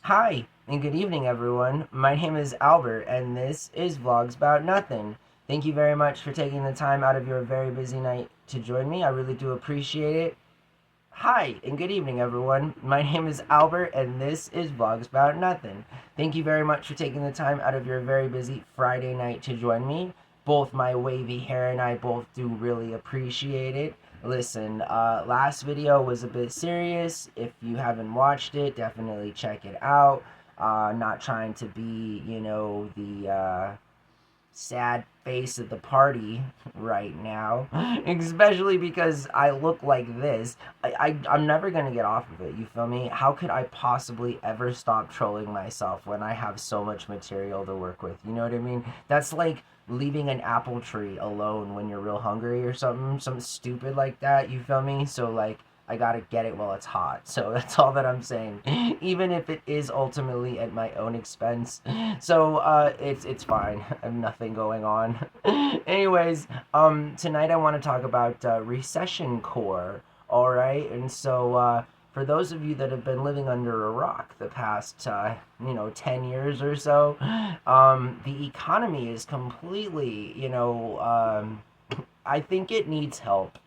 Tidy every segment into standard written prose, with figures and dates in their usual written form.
Hi, and good evening, everyone. My name is Albert, and this is Vlogs About Nothing. Thank you very much for taking the time out of your very busy night to join me. I really do appreciate it. Hi, and good evening, everyone. My name is Albert, and this is Vlogs About Nothing. Thank you very much for taking the time out of your very busy Friday night to join me. Both my wavy hair and I both do really appreciate it. Listen, last video was a bit serious. If you haven't watched it, definitely check it out. Not trying to be, the sad face of the party right now, especially because I look like this. I'm never gonna get off of it, you feel me? How could I possibly ever stop trolling myself when I have so much material to work with? You know what I mean? That's like leaving an apple tree alone when you're real hungry or something stupid like that, you feel me? So like I gotta get it while it's hot. So that's all that I'm saying. Even if it is ultimately at my own expense. So it's fine. I have nothing going on. Anyways, tonight I want to talk about RECESSIONCore. All right, and so for those of you that have been living under a rock the past 10 years or so, the economy is completely I think it needs help.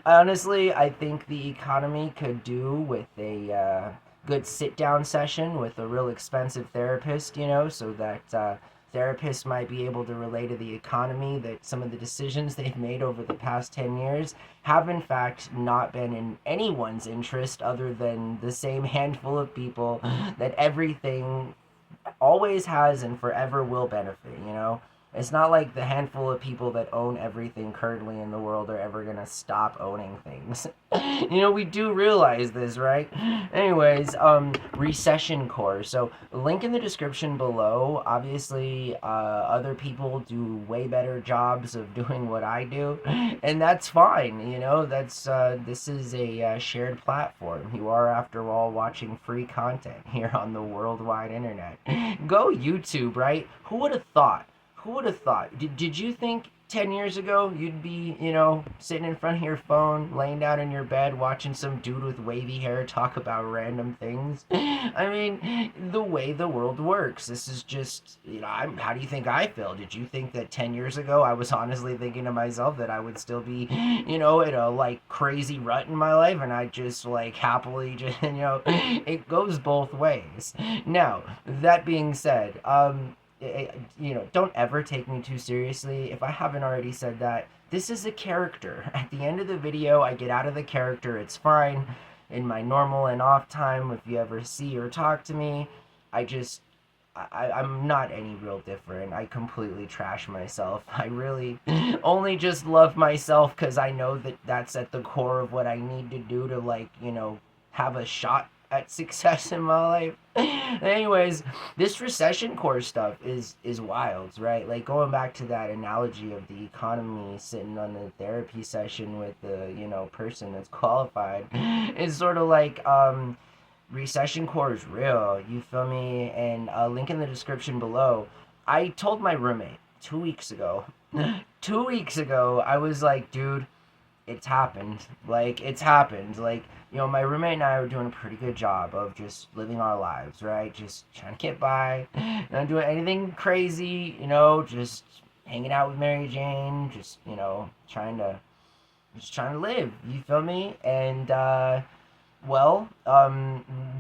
Honestly, I think the economy could do with a good sit down session with a real expensive therapist, so that therapists might be able to relate to the economy that some of the decisions they've made over the past 10 years have, in fact, not been in anyone's interest other than the same handful of people that everything always has and forever will benefit. It's not like the handful of people that own everything currently in the world are ever going to stop owning things. We do realize this, right? Anyways, RECESSIONCore. So, link in the description below. Obviously, other people do way better jobs of doing what I do, and that's fine. This is a shared platform. You are, after all, watching free content here on the worldwide internet. Go YouTube, right? Who would have thought? Who would have thought? Did you think 10 years ago you'd be, sitting in front of your phone, laying down in your bed, watching some dude with wavy hair talk about random things? I mean, the way the world works. This is just, how do you think I feel? Did you think that 10 years ago I was honestly thinking to myself that I would still be, in a, like, crazy rut in my life and I just, like, happily just, it goes both ways. Now, that being said, don't ever take me too seriously. If I haven't already said that, this is a character. At the end of the video, I get out of the character. It's fine. In my normal and off time, if you ever see or talk to me, I just, I'm not any real different. I completely trash myself. I really only just love myself because I know that that's at the core of what I need to do to, like, have a shot at success in my life. Anyways, this RECESSIONCore stuff is wild, right? Like going back to that analogy of the economy sitting on the therapy session with the person that's qualified, it's sort of like RECESSIONCore is real. You feel me? And link in the description below. I told my roommate 2 weeks ago. 2 weeks ago, I was like, dude, it's happened. Like, it's happened. Like, my roommate and I were doing a pretty good job of just living our lives, right? Just trying to get by, not doing anything crazy, just hanging out with Mary Jane, just trying to live. You feel me? And well,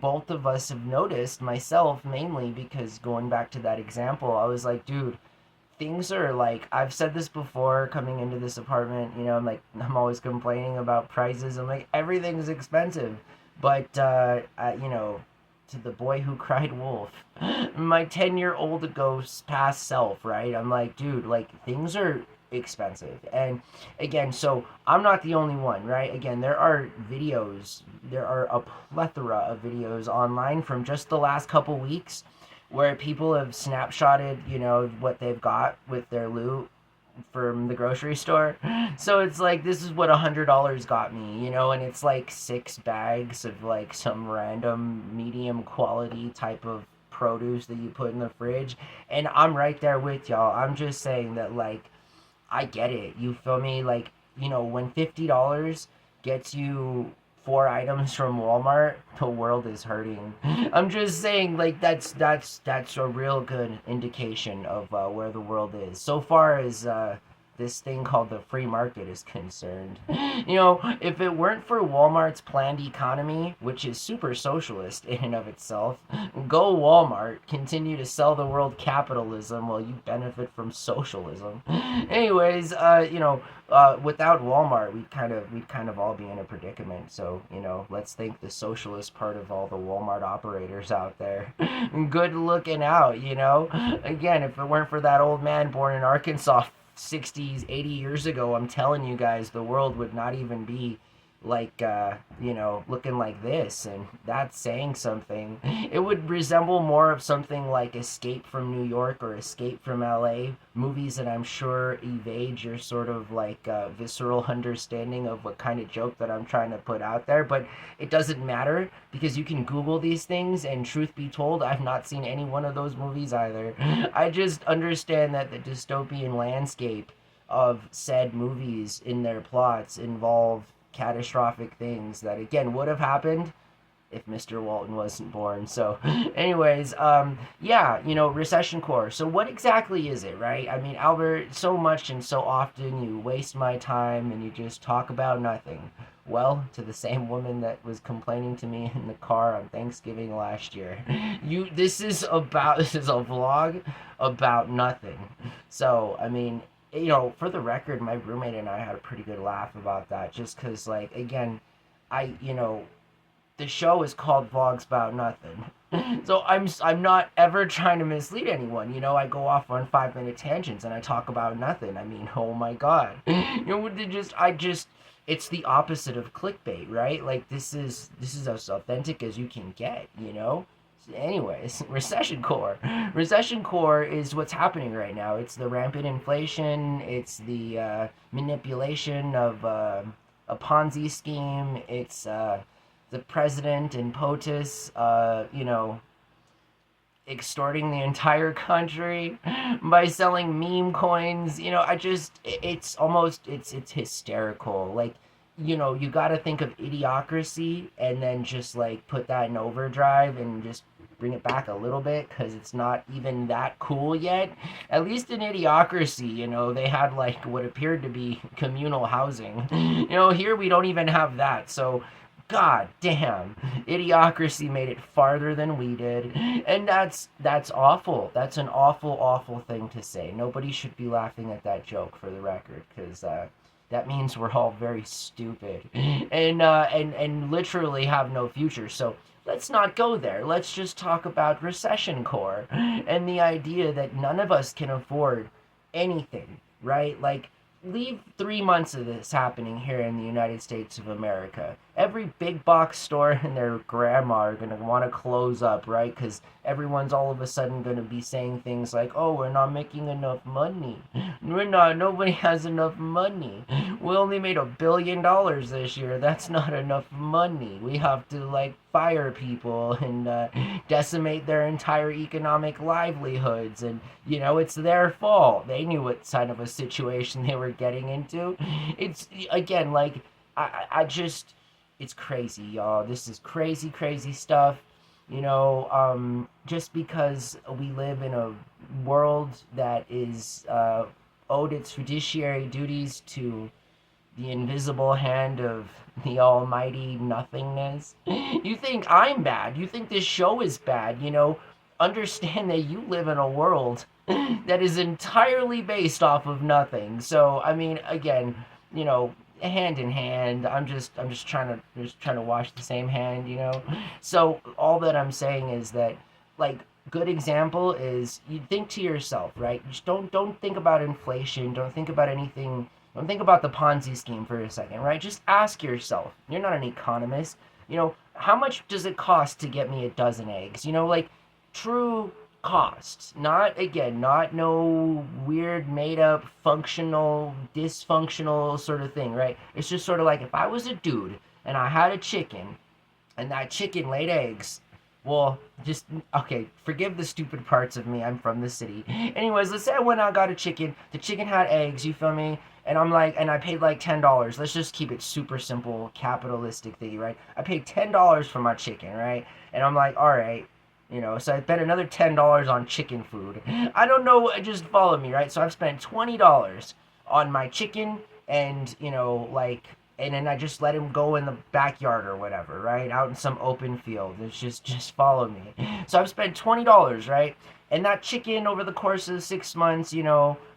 both of us have noticed, myself mainly, because going back to that example, I was like, dude, things are like, I've said this before coming into this apartment, I'm always complaining about prices. I'm like, everything's expensive. But to the boy who cried wolf, my 10-year-old ghost past self, right? I'm like, dude, like, things are expensive. And again, so I'm not the only one, right? Again, there are a plethora of videos online from just the last couple weeks where people have snapshotted, what they've got with their loot from the grocery store. So it's like, this is what $100 got me, and it's like 6 bags of like some random medium quality type of produce that you put in the fridge. And I'm right there with y'all. I'm just saying that, like, I get it. You feel me? Like, when $50 gets you 4 items from Walmart, the world is hurting. I'm just saying, like, that's a real good indication of where the world is so far as this thing called the free market is concerned. If it weren't for Walmart's planned economy, which is super socialist in and of itself, go Walmart, continue to sell the world capitalism while you benefit from socialism. Anyways, without Walmart, we'd kind of all be in a predicament. So, let's thank the socialist part of all the Walmart operators out there. Good looking out, Again, if it weren't for that old man born in Arkansas 60s, 80 years ago, I'm telling you guys, the world would not even be like, looking like this, and that's saying something. It would resemble more of something like Escape from New York or Escape from LA, movies that I'm sure evade your sort of like visceral understanding of what kind of joke that I'm trying to put out there, but it doesn't matter because you can Google these things, and truth be told, I've not seen any one of those movies either. I just understand that the dystopian landscape of said movies in their plots involve catastrophic things that again would have happened if Mr. Walton wasn't born. So anyways, RECESSIONCore. So what exactly is it, right? I mean, Albert, so much and so often you waste my time and you just talk about nothing. Well, to the same woman that was complaining to me in the car on Thanksgiving last year, this is a vlog about nothing. So I mean, for the record, my roommate and I had a pretty good laugh about that, just because, like, again, the show is called Vlogs About Nothing. So I'm not ever trying to mislead anyone. I go off on 5-minute tangents and I talk about nothing. I mean, oh my god. It's the opposite of clickbait, right? Like, this is as authentic as you can get, Anyways, RECESSIONCore. RECESSIONCore is what's happening right now. It's the rampant inflation. It's the manipulation of a Ponzi scheme. It's the president and POTUS, extorting the entire country by selling meme coins. It's hysterical. Like, you got to think of idiocracy and then just like put that in overdrive and just bring it back a little bit because it's not even that cool yet. At least in idiocracy, they had like what appeared to be communal housing. Here we don't even have that. So god damn, idiocracy made it farther than we did, and that's awful. That's an awful thing to say. Nobody should be laughing at that joke, for the record, because that means we're all very stupid and literally have no future. So let's not go there. Let's just talk about RECESSIONCore and the idea that none of us can afford anything, right? Like, leave 3 months of this happening here in the United States of America. Every big box store and their grandma are going to want to close up, right? Because everyone's all of a sudden going to be saying things like, oh, we're not making enough money. Nobody has enough money. We only made $1 billion this year. That's not enough money. We have to, like, fire people and decimate their entire economic livelihoods. And, it's their fault. They knew what kind of a situation they were getting into. It's, again, like, it's crazy, y'all. This is crazy stuff. Just because we live in a world that is owed its fiduciary duties to the invisible hand of the almighty nothingness. You think I'm bad. You think this show is bad. Understand that you live in a world that is entirely based off of nothing. So, I mean, again, hand in hand. I'm just trying to wash the same hand, So all that I'm saying is that, like, good example is you think to yourself, right? Just don't think about inflation. Don't think about anything. Don't think about the Ponzi scheme for a second, right? Just ask yourself. You're not an economist. How much does it cost to get me a dozen eggs? Like, true costs, not no weird made up functional dysfunctional sort of thing, right? It's just sort of like, if I was a dude and I had a chicken and that chicken laid eggs, Well, just okay. Forgive the stupid parts of me. I'm from the city. Anyways, let's say I went out got a chicken. The chicken had eggs. You feel me? And I'm like, and I paid like $10. Let's just keep it super simple, capitalistic thingy, right? I paid $10 for my chicken, right? And I'm like, all right, so I spent another $10 on chicken food. I don't know. Just follow me, right? So I've spent $20 on my chicken, and like, and then I just let him go in the backyard or whatever, right? Out in some open field. It's just follow me. So I've spent $20, right? And that chicken over the course of 6 months,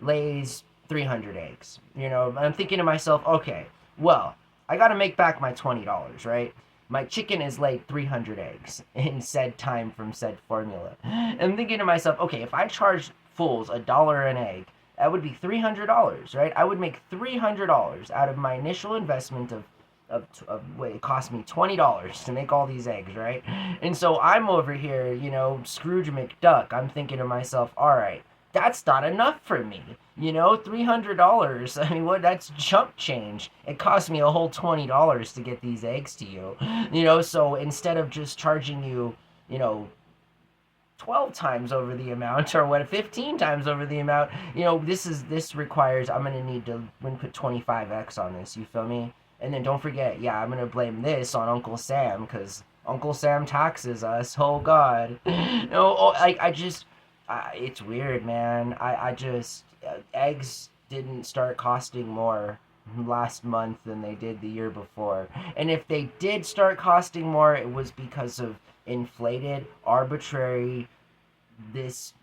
lays 300 eggs. I'm thinking to myself, okay, well, I got to make back my $20, right? My chicken has laid 300 eggs in said time from said formula. I'm thinking to myself, okay, if I charge fools $1 an egg, that would be $300, right? I would make $300 out of my initial investment of what it cost me $20 to make all these eggs, right? And so I'm over here, Scrooge McDuck. I'm thinking to myself, all right, that's not enough for me. $300. I mean, what? That's chump change. It cost me a whole $20 to get these eggs to you. So instead of just charging you, you know, 12 times over the amount or what 15 times over the amount, this requires I'm going to need to put 25x on this, you feel me? And then don't forget, yeah, I'm going to blame this on Uncle Sam because Uncle Sam taxes us. Oh god. No, like I just it's weird, man. I just eggs didn't start costing more last month than they did the year before. And if they did start costing more, it was because of inflated, arbitrary, this,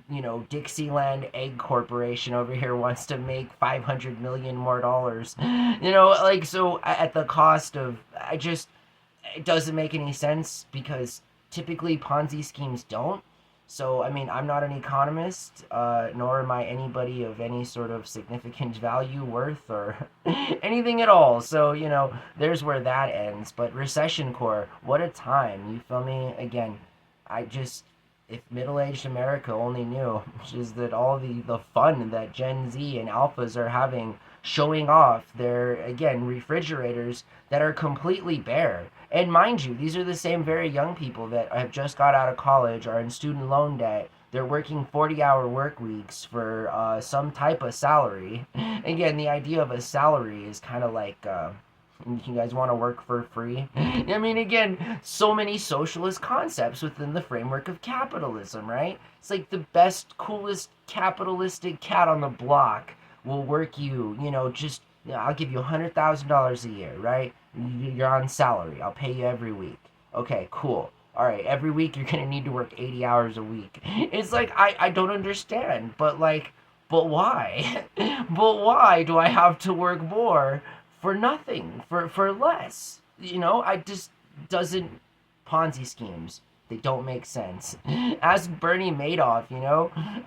Dixieland Egg Corporation over here wants to make 500 million more dollars. Like, so at the cost of, it doesn't make any sense because typically Ponzi schemes don't. So, I mean, I'm not an economist, nor am I anybody of any sort of significant value, worth, or anything at all. So, there's where that ends. But RECESSIONCore, what a time. You feel me? Again, if middle-aged America only knew, which is that all the fun that Gen Z and alphas are having showing off their, again, refrigerators that are completely bare. And mind you, these are the same very young people that have just got out of college, are in student loan debt. They're working 40-hour work weeks for some type of salary. Again, the idea of a salary is kind of like, you guys want to work for free? I mean, again, so many socialist concepts within the framework of capitalism, right? It's like the best, coolest capitalistic cat on the block will work you, I'll give you $100,000 a year, right? You're on salary. I'll pay you every week. Okay, cool. All right, every week you're going to need to work 80 hours a week. It's like, I don't understand, but why? But why do I have to work more for nothing, for less? I just doesn't. Ponzi schemes, they don't make sense. Ask Bernie Madoff,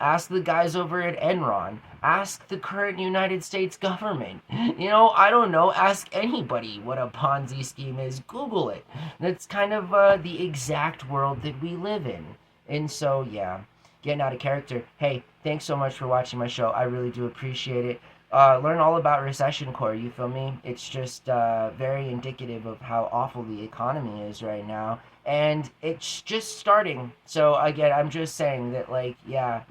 ask the guys over at Enron, ask the current United States government, I don't know, ask anybody what a Ponzi scheme is. Google it. That's kind of the exact world that we live in. And so, yeah, getting out of character. Hey, thanks so much for watching my show. I really do appreciate it. Learn all about RECESSIONCore, you feel me? It's just very indicative of how awful the economy is right now. And it's just starting. So, again, I'm just saying that, yeah,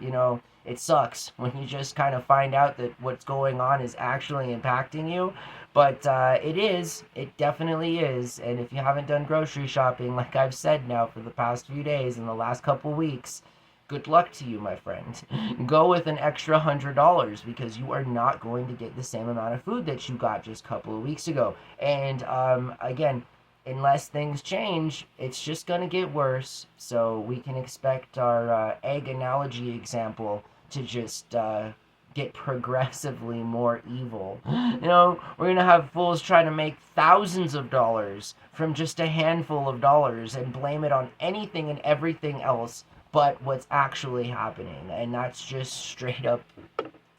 it sucks when you just kind of find out that what's going on is actually impacting you. But it definitely is. And if you haven't done grocery shopping, like I've said now for the past few days and the last couple weeks, good luck to you, my friend. Go with an extra $100 because you are not going to get the same amount of food that you got just a couple of weeks ago. And again, unless things change, it's just going to get worse. So we can expect our egg analogy example to just get progressively more evil. We're going to have fools trying to make thousands of dollars from just a handful of dollars and blame it on anything and everything else but what's actually happening. And that's just straight up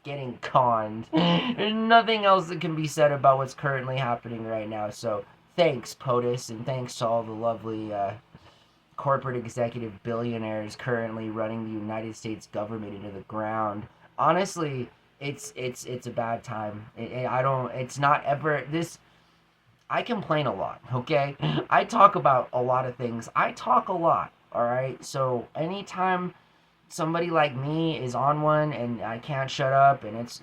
getting conned. There's nothing else that can be said about what's currently happening right now. So thanks, POTUS, and thanks to all the lovely corporate executive billionaires currently running the United States government into the ground. Honestly, it's a bad time. It's not ever this. I complain a lot, okay? I talk about a lot of things. I talk a lot. all right? So anytime somebody like me is on one and I can't shut up, and it's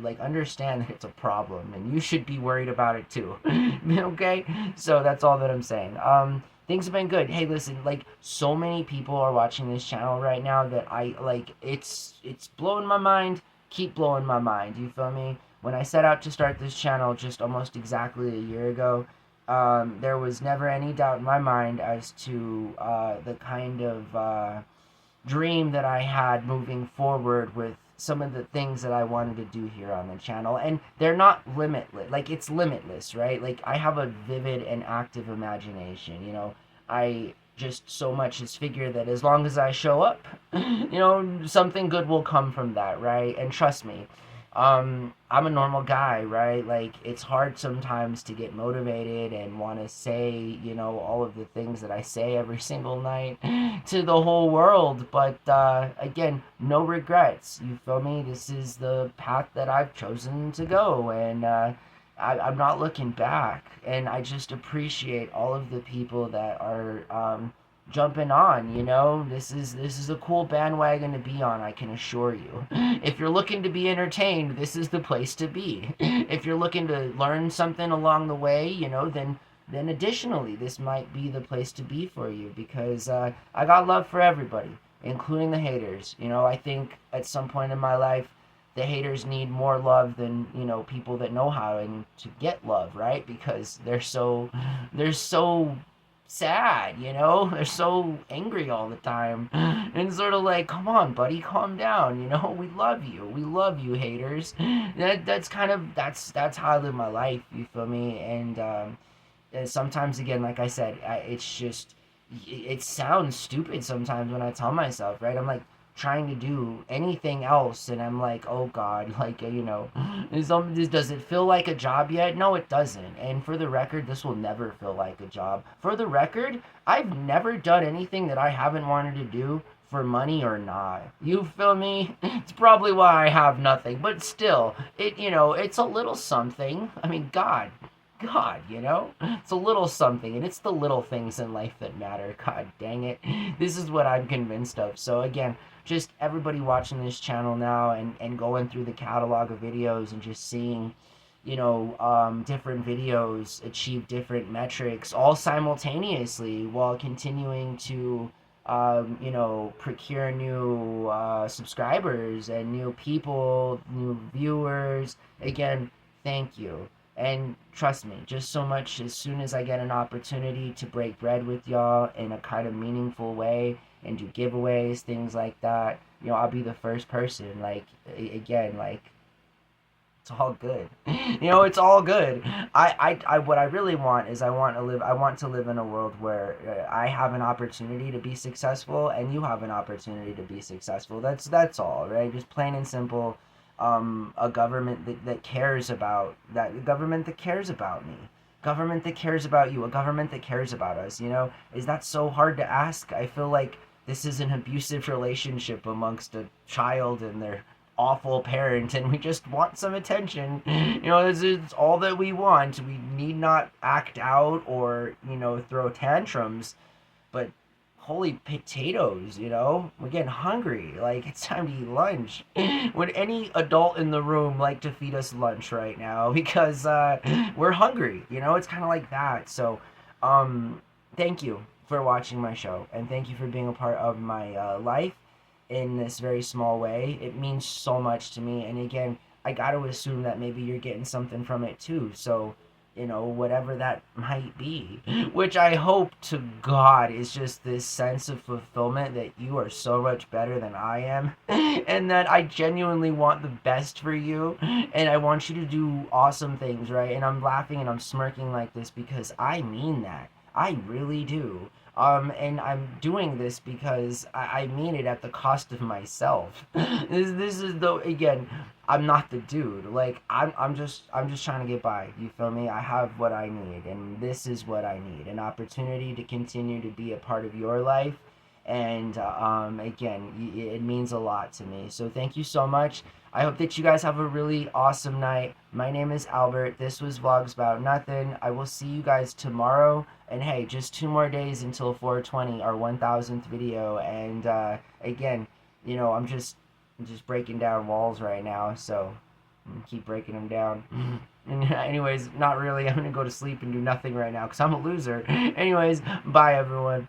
like understand that it's a problem and you should be worried about it too. Okay? So that's all that I'm saying. Things have been good. Hey, listen, like so many people are watching this channel right now that I like it's blowing my mind, keep blowing my mind. You feel me? When I set out to start this channel just almost exactly a year ago, there was never any doubt in my mind as to the kind of dream that I had moving forward with some of the things that I wanted to do here on the channel. And they're not limitless. Like, it's limitless, right? Like, I have a vivid and active imagination, you know. I just so much as figure that as long as I show up, you know, something good will come from that, right? And trust me, I'm a normal guy, right? Like, it's hard sometimes to get motivated and want to say, you know, all of the things that I say every single night to the whole world. But again, no regrets. You feel me? This is the path that I've chosen to go, and I'm not looking back. And I just appreciate all of the people that are jumping on. You know, this is a cool bandwagon to be on, I can assure you. If you're looking to be entertained, this is the place to be. If you're looking to learn something along the way, you know, then additionally this might be the place to be for you, because I got love for everybody, including the haters. You know, I think at some point in my life the haters need more love than, you know, people that know how and to get love, right? Because they're so sad, you know? They're so angry all the time. And sort of like, come on, buddy, calm down, you know? We love you. We love you, haters. That's kind of that's how I live my life, you feel me? And sometimes again, like I said, it's just it sounds stupid sometimes when I tell myself, right? I'm like trying to do anything else, and I'm like, oh god, like, you know, does it feel like a job yet? No, it doesn't. And for the record, this will never feel like a job. For the record, I've never done anything that I haven't wanted to do for money or not. You feel me? It's probably why I have nothing, but still, it, you know, it's a little something. I mean, God, you know? It's a little something, and it's the little things in life that matter. God dang it. This is what I'm convinced of. So again, just everybody watching this channel now and going through the catalog of videos and just seeing, you know, different videos achieve different metrics all simultaneously while continuing to, you know, procure new subscribers and new people, new viewers. Again, thank you. And trust me, just so much, as soon as I get an opportunity to break bread with y'all in a kind of meaningful way and do giveaways, things like that, you know, I'll be the first person. Like, again, like, it's all good. You know, it's all good. What I really want is I want to live in a world where I have an opportunity to be successful and you have an opportunity to be successful. That's all, right? Just plain and simple. A government that cares about that, a government that cares about me, government that cares about you, a government that cares about us. You know, is that so hard to ask? I feel like this is an abusive relationship amongst a child and their awful parent, and we just want some attention. You know, this is all that we want. We need not act out or, you know, throw tantrums, but holy potatoes, you know? We're getting hungry. Like, it's time to eat lunch. Would any adult in the room like to feed us lunch right now? Because we're hungry, you know? It's kind of like that. So, thank you for watching my show, and thank you for being a part of my life in this very small way. It means so much to me, and again, I got to assume that maybe you're getting something from it too. So, you know, whatever that might be, which I hope to God is just this sense of fulfillment that you are so much better than I am, and that I genuinely want the best for you, and I want you to do awesome things, right? And I'm laughing and I'm smirking like this because I mean that. I really do. And I'm doing this because I mean it at the cost of myself. This is though, again, I'm not the dude. Like, I'm just trying to get by. You feel me? I have what I need, and this is what I need: an opportunity to continue to be a part of your life And again, it means a lot to me. So thank you so much. I hope that you guys have a really awesome night. My name is Albert. This was Vlogs About Nothing. I will see you guys tomorrow. And hey, just 2 more days until 420, our 1000th video. And again, I'm just breaking down walls right now. So keep breaking them down. And anyways, not really. I'm gonna go to sleep and do nothing right now because I'm a loser. Anyways, bye everyone.